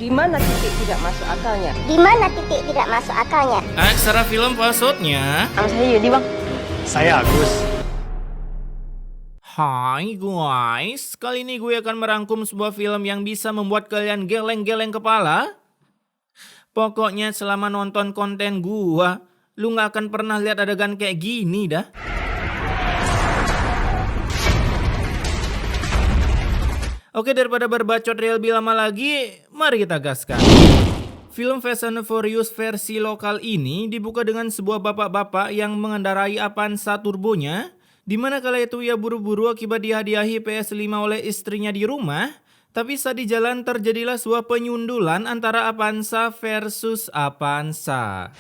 Di mana titik tidak masuk akalnya? Di mana titik tidak masuk akalnya? Aksara film maksudnya. Nama saya Yudi, Bang. Saya Agus. Hai guys, kali ini gue akan merangkum sebuah film yang bisa membuat kalian geleng-geleng kepala. Pokoknya selama nonton konten gua, lu gak akan pernah lihat adegan kayak gini dah. Oke, daripada berbacot lebih lama lagi, mari kita gaskan. Film Fast and Furious versi lokal ini dibuka dengan sebuah bapak-bapak yang mengendarai Avanza turbonya, di mana kala itu ia buru-buru akibat dihadiahi PS5 oleh istrinya di rumah. Tapi saat di jalan terjadilah sebuah penyundulan antara Avanza versus Avanza.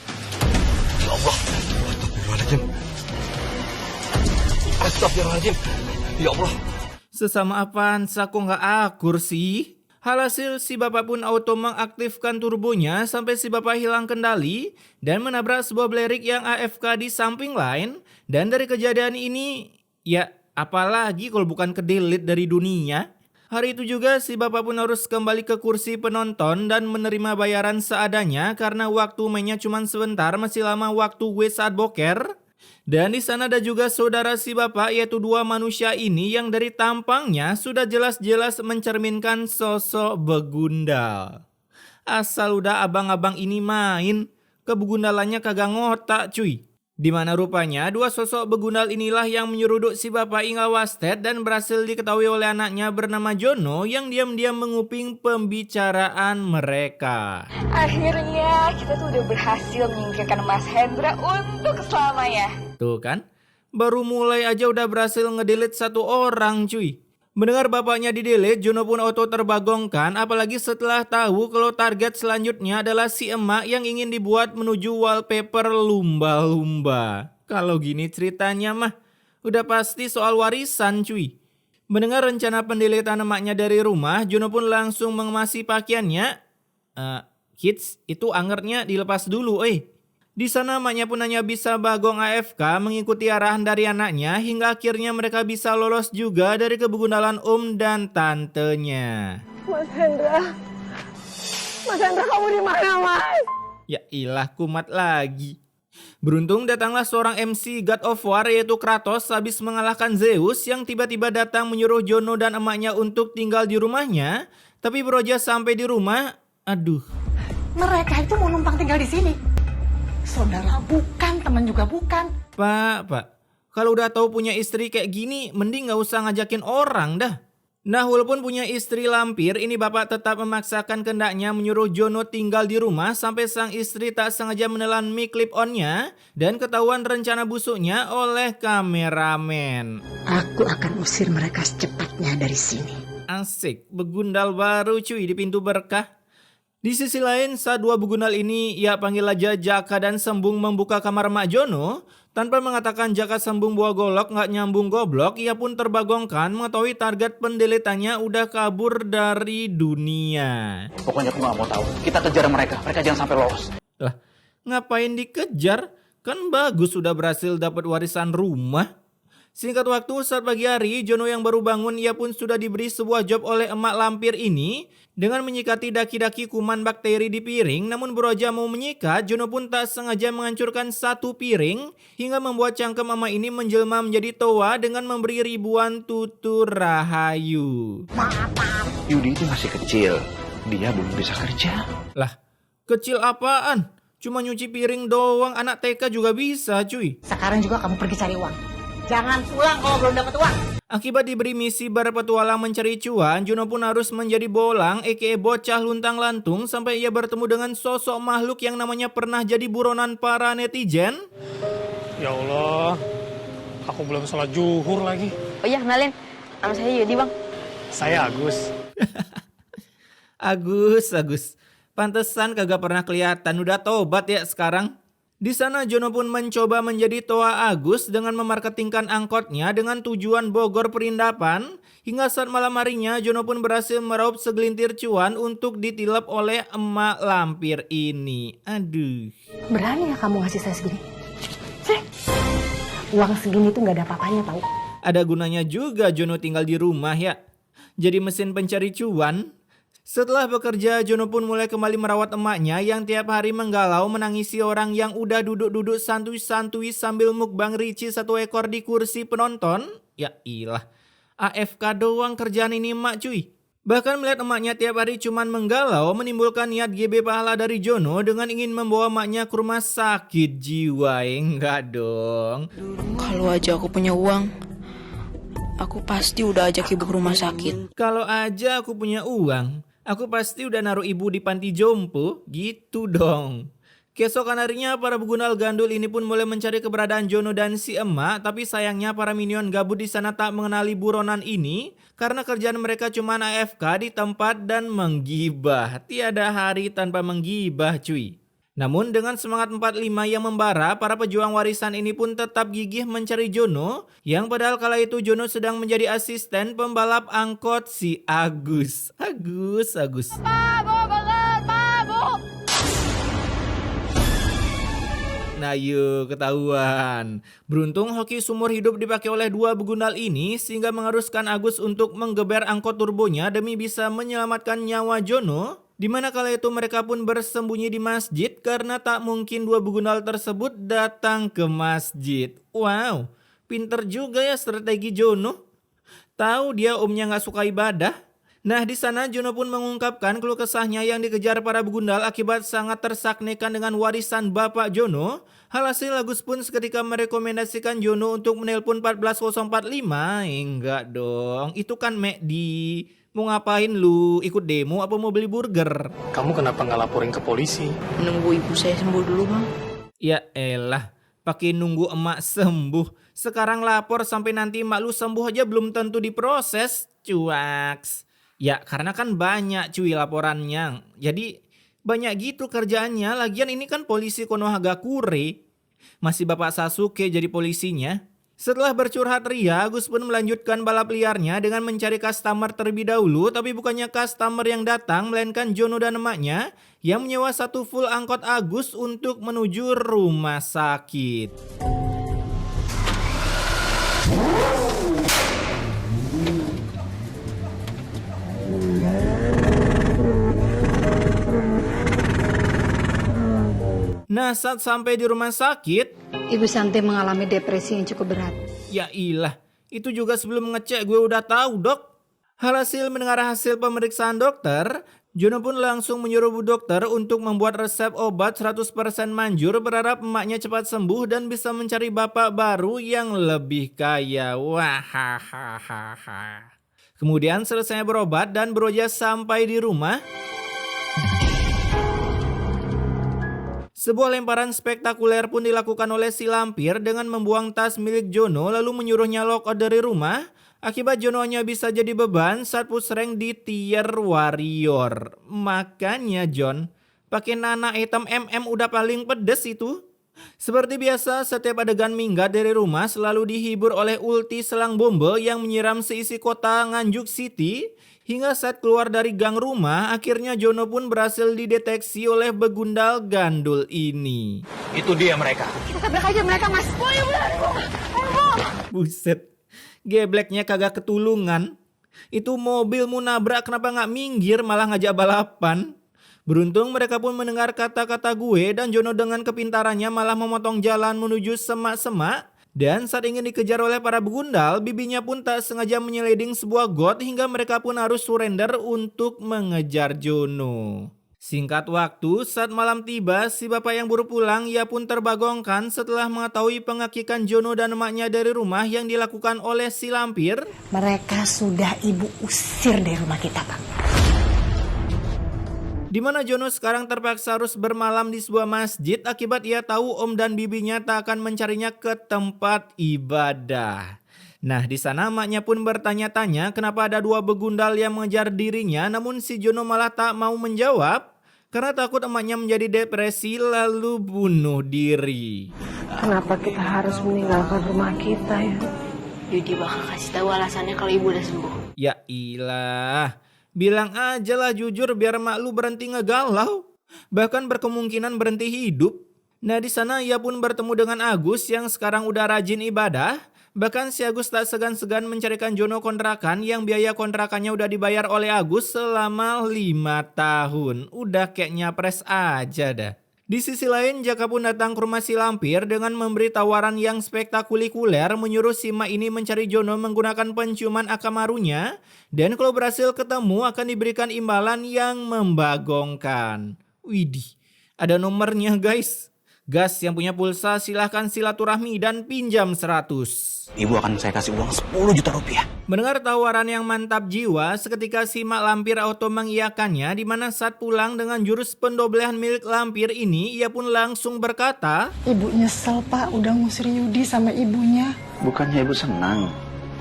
Ya Allah, Astagfirullahaladzim. Ya Allah. Sesama Avanza kok nggak akur sih? Alhasil si bapak pun auto mengaktifkan turbonya sampai si bapak hilang kendali dan menabrak sebuah blerik yang AFK di samping lain. Dan dari kejadian ini, ya apalagi kalau bukan ke-delete dari dunia. Hari itu juga si bapak pun harus kembali ke kursi penonton dan menerima bayaran seadanya karena waktu mainnya cuma sebentar, masih lama waktu gue saat boker. Dan di sana ada juga saudara si bapak, yaitu dua manusia ini yang dari tampangnya sudah jelas-jelas mencerminkan sosok begundal. Asal udah abang-abang ini main, kebegundalannya kagak ngotak cuy. Dimana rupanya dua sosok begundal inilah yang menyeruduk si bapak Inga Wasted dan berhasil diketahui oleh anaknya bernama Jono yang diam-diam menguping pembicaraan mereka. Akhirnya kita tuh udah berhasil menyingkirkan Mas Hendra untuk selamanya. Tuh kan, baru mulai aja udah berhasil ngedelete satu orang cuy. Mendengar bapaknya didelete, Jono pun auto terbagongkan, apalagi setelah tahu kalau target selanjutnya adalah si emak yang ingin dibuat menuju wallpaper lumba-lumba. Kalau gini ceritanya mah, udah pasti soal warisan cuy. Mendengar rencana pendeletan emaknya dari rumah, Jono pun langsung mengemasi pakaiannya. Kids, itu angernya dilepas dulu Di sana emaknya pun hanya bisa bagong AFK mengikuti arahan dari anaknya hingga akhirnya mereka bisa lolos juga dari kebegundalan om dan tantenya. Mas Hendra kamu di mana, Mas? Ya ilah, kumat lagi. Beruntung datanglah seorang MC God of War yaitu Kratos habis mengalahkan Zeus yang tiba-tiba datang menyuruh Jono dan emaknya untuk tinggal di rumahnya. Tapi beroja sampai di rumah, aduh. Mereka itu mau numpang tinggal di sini. Saudara bukan, teman juga bukan. Pak, kalau udah tahu punya istri kayak gini, mending gak usah ngajakin orang dah. Nah, walaupun punya istri lampir, ini bapak tetap memaksakan kehendaknya menyuruh Jono tinggal di rumah sampai sang istri tak sengaja menelan mic clip-on-nya dan ketahuan rencana busuknya oleh kameramen. Aku akan usir mereka secepatnya dari sini. Asik, begundal baru cuy di pintu berkah. Di sisi lain, saat dua begundal ini, ia panggil aja Jaka dan Sembung membuka kamar Mak Jono. Tanpa mengatakan Jaka Sembung buah golok gak nyambung goblok, ia pun terbagongkan mengetahui target pendeletannya udah kabur dari dunia. Pokoknya aku gak mau tahu. Kita kejar mereka jangan sampai lolos. Lah, ngapain dikejar? Kan bagus sudah berhasil dapat warisan rumah. Singkat waktu, saat pagi hari, Jono yang baru bangun, ia pun sudah diberi sebuah job oleh emak lampir ini dengan menyikati daki-daki kuman bakteri di piring. Namun beroja mau menyikat, Jono pun tak sengaja menghancurkan satu piring hingga membuat cangkem emak ini menjelma menjadi toa dengan memberi ribuan tutur rahayu. Yudi itu masih kecil. Dia belum bisa kerja. Lah, kecil apaan? Cuma nyuci piring doang, anak TK juga bisa cuy. Sekarang juga kamu pergi cari uang. Jangan pulang kalau belum dapat uang. Akibat diberi misi berpetualang mencari cuan, Jono pun harus menjadi bolang aka bocah luntang lantung sampai ia bertemu dengan sosok makhluk yang namanya pernah jadi buronan para netizen. Ya Allah, aku belum sholat zuhur lagi. Oh iya, kenalin. Nama saya Yudi, Bang. Saya Agus. Agus. Pantesan kagak pernah kelihatan, udah tobat ya sekarang. Di sana Jono pun mencoba menjadi toa Agus dengan memarketingkan angkotnya dengan tujuan Bogor Perindapan. Hingga saat malam harinya Jono pun berhasil meraup segelintir cuan untuk ditilep oleh emak lampir ini. Aduh. Berani ya kamu ngasih saya segini? Uang segini tuh gak ada apa-apanya tau. Ada gunanya juga Jono tinggal di rumah ya. Jadi mesin pencari cuan. Setelah bekerja, Jono pun mulai kembali merawat emaknya yang tiap hari menggalau menangisi orang yang udah duduk-duduk santuy-santuy sambil mukbang Ricci 1 ekor di kursi penonton. Ya ilah, AFK doang kerjaan ini emak cuy. Bahkan melihat emaknya tiap hari cuman menggalau menimbulkan niat GB pahala dari Jono dengan ingin membawa emaknya ke rumah sakit jiwa. Enggak dong. Kalau aja aku punya uang, aku pasti udah ajak ibu ke rumah sakit. Kalau aja aku punya uang, aku pasti udah naruh ibu di panti jompo, gitu dong. Keesokan harinya para begundal gandul ini pun mulai mencari keberadaan Jono dan si emak, tapi sayangnya para minion gabut di sana tak mengenali buronan ini karena kerjaan mereka cuma AFK di tempat dan menggibah. Tiada hari tanpa menggibah cuy. Namun dengan semangat 45 yang membara, para pejuang warisan ini pun tetap gigih mencari Jono, yang padahal kala itu Jono sedang menjadi asisten pembalap angkot si Agus. Agus. Nah yuk ketahuan. Beruntung hoki sumur hidup dipakai oleh dua begundal ini sehingga mengharuskan Agus untuk menggeber angkot turbonya demi bisa menyelamatkan nyawa Jono. Dimana kala itu mereka pun bersembunyi di masjid karena tak mungkin dua begundal tersebut datang ke masjid. Wow, pinter juga ya strategi Jono. Tahu dia omnya gak suka ibadah. Nah di sana Jono pun mengungkapkan keluh kesahnya yang dikejar para begundal akibat sangat tersaknekan dengan warisan bapak Jono. Alhasil Agus pun seketika merekomendasikan Jono untuk menelpon 14045. Enggak dong, itu kan McD. Mau ngapain lu? Ikut demo apa mau beli burger? Kamu kenapa nggak laporin ke polisi? Menunggu ibu saya sembuh dulu, Bang. Ya elah, pakai nunggu emak sembuh. Sekarang lapor sampai nanti emak lu sembuh aja belum tentu diproses. Cuaks. Ya karena kan banyak cuy laporannya. Jadi banyak gitu kerjaannya. Lagian ini kan polisi Konohagakure. Masih bapak Sasuke jadi polisinya. Setelah bercurhat ria, Agus pun melanjutkan balap liarnya dengan mencari customer terlebih dahulu. Tapi bukannya customer yang datang, melainkan Jono dan emaknya yang menyewa satu full angkot Agus untuk menuju rumah sakit. Nah saat sampai di rumah sakit, Ibu Santi mengalami depresi yang cukup berat. ya ilah, itu juga sebelum ngecek gue udah tahu dok. Hasil mendengar hasil pemeriksaan dokter, Jono pun langsung menyuruh bu dokter untuk membuat resep obat 100% manjur berharap emaknya cepat sembuh dan bisa mencari bapak baru yang lebih kaya. Wahahaha. Kemudian selesai berobat dan beroja sampai di rumah, sebuah lemparan spektakuler pun dilakukan oleh si lampir dengan membuang tas milik Jono lalu menyuruhnya lock out dari rumah. Akibat Jono hanya bisa jadi beban saat push rank di tier warrior. Makanya John, pakai nana item MM udah paling pedes itu. Seperti biasa, setiap adegan minggat dari rumah selalu dihibur oleh ulti selang bombe yang menyiram seisi kota Nganjuk City. Hingga saat keluar dari gang rumah, akhirnya Jono pun berhasil dideteksi oleh begundal gandul ini. Itu dia mereka. Kita tabrak aja mereka, Mas. Buset, gebleknya kagak ketulungan. Itu mobilmu nabrak kenapa gak minggir malah ngajak balapan. Beruntung mereka pun mendengar kata-kata gue dan Jono dengan kepintarannya malah memotong jalan menuju semak-semak. Dan saat ingin dikejar oleh para begundal, bibinya pun tak sengaja menyeliding sebuah got hingga mereka pun harus surrender untuk mengejar Jono. Singkat waktu, saat malam tiba, si bapak yang baru pulang ia pun terbagongkan setelah mengetahui pengakikan Jono dan emaknya dari rumah yang dilakukan oleh si lampir. Mereka sudah ibu usir dari rumah kita, Pak. Di mana Jono sekarang terpaksa harus bermalam di sebuah masjid akibat ia tahu om dan bibinya tak akan mencarinya ke tempat ibadah. Nah di sana emaknya pun bertanya-tanya kenapa ada dua begundal yang mengejar dirinya, namun si Jono malah tak mau menjawab karena takut emaknya menjadi depresi lalu bunuh diri. Kenapa kita harus meninggalkan rumah kita ya? Yudi bakal kasih tahu alasannya kalau ibu udah sembuh. Ya ilah. Bilang aja lah jujur biar mak lu berhenti ngegalau. Bahkan berkemungkinan berhenti hidup. Nah di sana ia pun bertemu dengan Agus yang sekarang udah rajin ibadah. Bahkan si Agus tak segan-segan mencarikan Jono kontrakan yang biaya kontrakannya udah dibayar oleh Agus selama 5 tahun. Udah kayak nyapres aja dah. Di sisi lain, Jaka pun datang ke rumah si Lampir dengan memberi tawaran yang spektakuler menyuruh si Mak ini mencari Jono menggunakan penciuman Akamarunya dan kalau berhasil ketemu akan diberikan imbalan yang membagongkan. Widih, ada nomornya guys. Gas yang punya pulsa silahkan silaturahmi dan pinjam 100. Ibu akan saya kasih uang 10 juta rupiah. Mendengar tawaran yang mantap jiwa, seketika si Mak Lampir auto mengiyakannya, di mana saat pulang dengan jurus pendoblehan milik Lampir ini, ia pun langsung berkata, Ibu nyesel Pak, udah ngusir Yudi sama ibunya. Bukannya ibu senang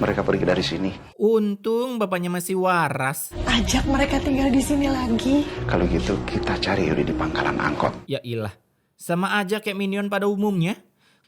mereka pergi dari sini? untung bapaknya masih waras. Ajak mereka tinggal di sini lagi. Kalau gitu kita cari Yudi di pangkalan angkot. Ya ilah, sama aja kayak minion pada umumnya.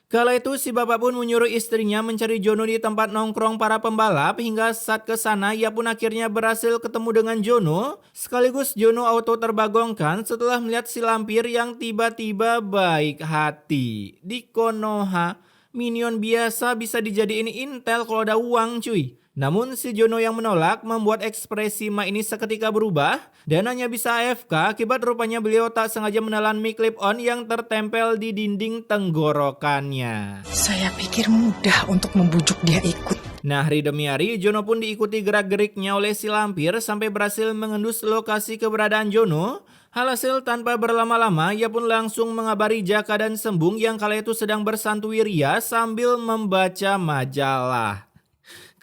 Kala itu si bapak pun menyuruh istrinya mencari Jono di tempat nongkrong para pembalap hingga saat ke sana ia pun akhirnya berhasil ketemu dengan Jono. Sekaligus Jono auto terbagongkan setelah melihat si Lampir yang tiba-tiba baik hati. Di Konoha, minion biasa bisa dijadiin intel kalau ada uang cuy. Namun si Jono yang menolak membuat ekspresi Mak ini seketika berubah dan hanya bisa AFK akibat rupanya beliau tak sengaja menelan mic clip on yang tertempel di dinding tenggorokannya. Saya pikir mudah untuk membujuk dia ikut. Nah, hari demi hari Jono pun diikuti gerak-geriknya oleh si Lampir sampai berhasil mengendus lokasi keberadaan Jono. Alhasil tanpa berlama-lama ia pun langsung mengabari Jaka dan Sembung yang kala itu sedang bersantuy ria sambil membaca majalah.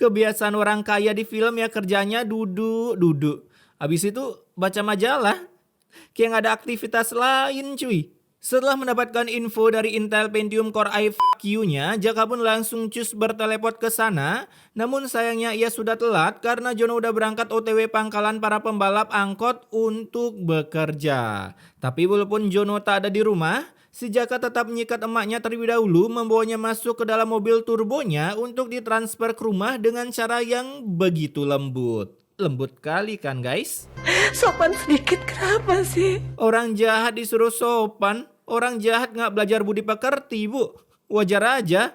Kebiasaan orang kaya di film ya kerjanya duduk. Habis itu baca majalah. Kayak gak ada aktivitas lain cuy. Setelah mendapatkan info dari Intel Pentium Core i-Q-nya, Jaka pun langsung cus berteleport ke sana. Namun sayangnya ia sudah telat karena Jono udah berangkat OTW pangkalan para pembalap angkot untuk bekerja. Tapi walaupun Jono tak ada di rumah, si Jaka tetap menyikat emaknya terlebih dahulu, membawanya masuk ke dalam mobil turbonya untuk ditransfer ke rumah dengan cara yang begitu lembut. Lembut kali kan guys? Sopan sedikit kenapa sih? Orang jahat disuruh sopan, orang jahat gak belajar budi pekerti bu. Wajar aja.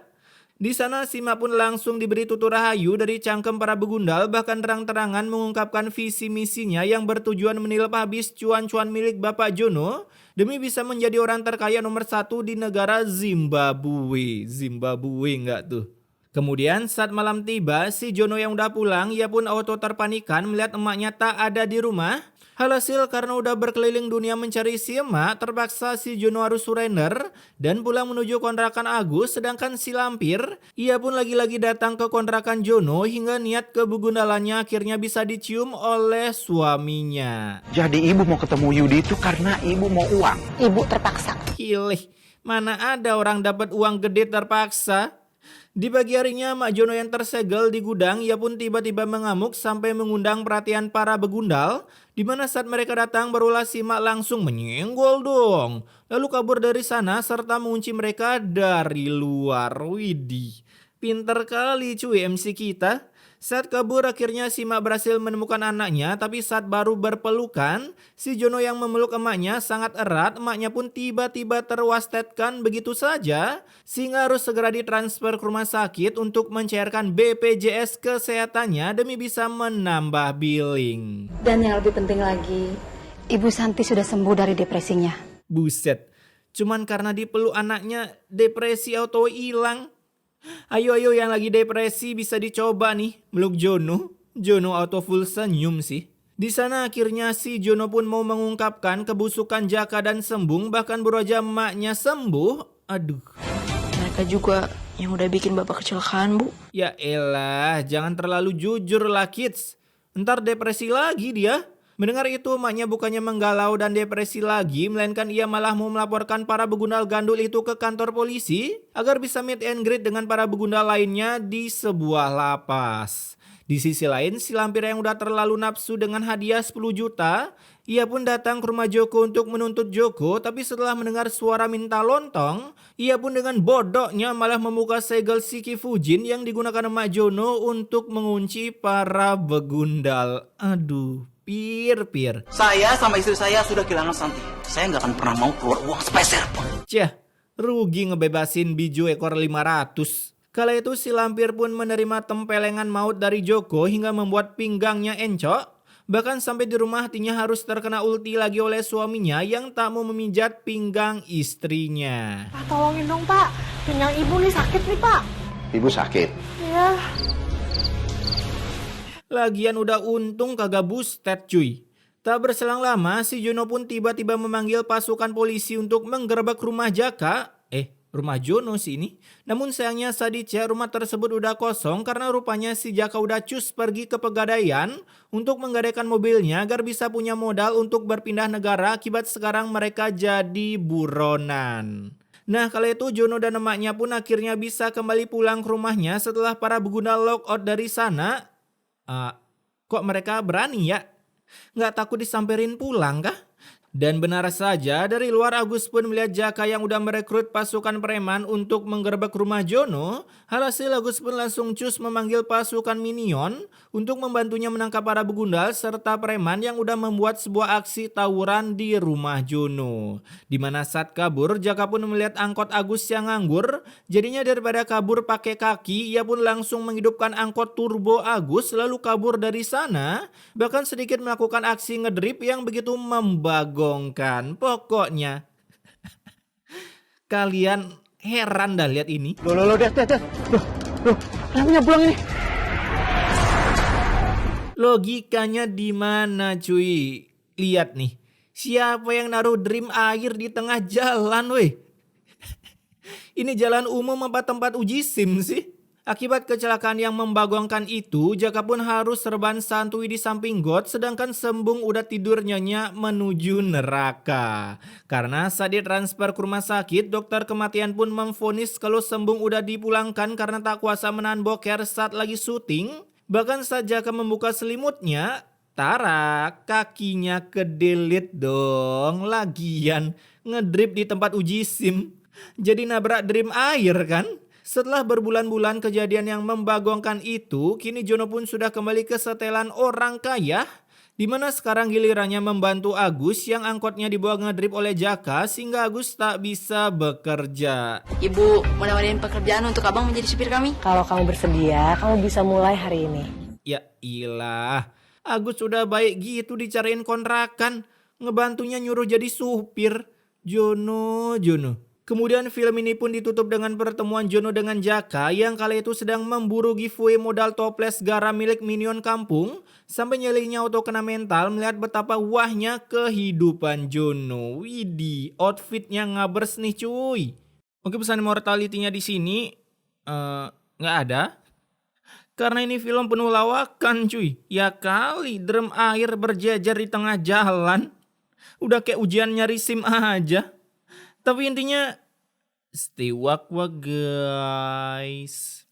Di sana si Mak pun langsung diberi tutur rahayu dari cangkem para begundal, bahkan terang-terangan mengungkapkan visi misinya yang bertujuan menilap habis cuan-cuan milik Bapak Jono demi bisa menjadi orang terkaya nomor 1 di negara Zimbabwe. Zimbabwe nggak tuh? Kemudian saat malam tiba, si Jono yang udah pulang, ia pun auto terpanikan melihat emaknya tak ada di rumah. Alhasil karena udah berkeliling dunia mencari si emak, terpaksa si Jono harus surrender dan pulang menuju kontrakan Agus. Sedangkan si Lampir, ia pun lagi-lagi datang ke kontrakan Jono hingga niat kebegundalannya akhirnya bisa dicium oleh suaminya. Jadi ibu mau ketemu Yudi itu karena ibu mau uang. Ibu terpaksa. Hilih, mana ada orang dapat uang gede terpaksa? Di pagi harinya, Mak Jono yang tersegel di gudang, ia pun tiba-tiba mengamuk sampai mengundang perhatian para begundal. Di mana saat mereka datang, barulah si Mak langsung menyenggol dong. Lalu kabur dari sana serta mengunci mereka dari luar. Widih, pinter kali cuy MC kita. Saat kabur akhirnya si Mak berhasil menemukan anaknya, tapi saat baru berpelukan, si Jono yang memeluk emaknya sangat erat, emaknya pun tiba-tiba terwastetkan begitu saja, sehingga harus segera ditransfer ke rumah sakit untuk mencairkan BPJS kesehatannya demi bisa menambah billing. Dan yang lebih penting lagi, Ibu Santi sudah sembuh dari depresinya. Buset, cuman karena dipeluk anaknya depresi auto hilang. Ayo yang lagi depresi bisa dicoba nih meluk Jono. Jono auto full senyum sih. Di sana akhirnya si Jono pun mau mengungkapkan kebusukan Jaka dan Sembung, bahkan baru aja emaknya sembuh. Aduh. Mereka juga yang udah bikin bapak kecelakaan, Bu. Ya elah, jangan terlalu jujur lah kids. Ntar depresi lagi dia. Mendengar itu, emaknya bukannya menggalau dan depresi lagi, melainkan ia malah mau melaporkan para begundal gandul itu ke kantor polisi agar bisa meet and greet dengan para begundal lainnya di sebuah lapas. Di sisi lain, si Lampir yang udah terlalu nafsu dengan hadiah 10 juta, ia pun datang ke rumah Joko untuk menuntut Joko, tapi setelah mendengar suara minta lontong, ia pun dengan bodohnya malah membuka segel Shiki Fujin yang digunakan emak Jono untuk mengunci para begundal. Aduh. Pir. Saya sama istri saya sudah kehilangan Santi. Saya nggak akan pernah mau keluar uang sepeser pun. Cah, rugi ngebebasin Bijo ekor 500. Kala itu si lampir pun menerima tempelengan maut dari Joko hingga membuat pinggangnya encok. Bahkan sampai di rumah hatinya harus terkena ulti lagi oleh suaminya yang tak mau memijat pinggang istrinya. Pak, tolongin dong Pak, pinggang ibu nih sakit nih Pak. Ibu sakit. Iya. Lagian udah untung kagak busted cuy. Tak berselang lama si Jono pun tiba-tiba memanggil pasukan polisi untuk menggerebek rumah Jaka. Rumah Jono sih ini. Namun sayangnya saat dicek rumah tersebut udah kosong karena rupanya si Jaka udah cus pergi ke Pegadaian untuk menggadaikan mobilnya agar bisa punya modal untuk berpindah negara akibat sekarang mereka jadi buronan. Nah kala itu Jono dan emaknya pun akhirnya bisa kembali pulang ke rumahnya setelah para beguna lockout dari sana. Kok mereka berani ya? Nggak takut disamperin pulang kah? Dan benar saja dari luar Agus pun melihat Jaka yang udah merekrut pasukan preman untuk menggerebek rumah Jono. Alhasil Agus pun langsung cus memanggil pasukan minion untuk membantunya menangkap para begundal serta preman yang udah membuat sebuah aksi tawuran di rumah Jono. Dimana saat kabur Jaka pun melihat angkot Agus yang nganggur. Jadinya daripada kabur pakai kaki ia pun langsung menghidupkan angkot turbo Agus lalu kabur dari sana. Bahkan sedikit melakukan aksi ngedrip yang begitu membagong. Pokoknya kalian heran dah lihat ini. Loh, lampunya pulang ini. Logikanya di mana cuy? Lihat nih, siapa yang naruh dream air di tengah jalan weh? Ini jalan umum apa tempat uji SIM sih? Akibat kecelakaan yang membagongkan itu, Jaka pun harus serban santuy di samping got sedangkan Sembung udah tidur nyenyak menuju neraka. Karena saat ditransfer ke rumah sakit, dokter kematian pun memvonis kalau Sembung udah dipulangkan karena tak kuasa menahan boker saat lagi syuting. Bahkan saat Jaka membuka selimutnya, tarak kakinya kedelit dong. Lagian ngedrip di tempat uji SIM. Jadi nabrak dream air kan? Setelah berbulan-bulan kejadian yang membagongkan itu, kini Jono pun sudah kembali ke setelan orang kaya, di mana sekarang gilirannya membantu Agus yang angkotnya dibawa ngedrip oleh Jaka sehingga Agus tak bisa bekerja. Ibu menawarin pekerjaan untuk abang menjadi supir kami. Kalau kamu bersedia, kamu bisa mulai hari ini. Ya ilah, Agus udah baik gitu dicariin kontrakan, ngebantunya nyuruh jadi supir. Jono. Kemudian film ini pun ditutup dengan pertemuan Jono dengan Jaka yang kala itu sedang memburu giveaway modal toples garam milik Minion Kampung. Sampai nyelinya auto kena mental melihat betapa wahnya kehidupan Jono. Widih, outfitnya ngabers nih cuy. Oke, pesan mortality-nya di sini nggak ada. Karena ini film penuh lawakan cuy. Ya kali drum air berjejer di tengah jalan. Udah kayak ujian nyari SIM aja. Tapi intinya stay wakwa guys.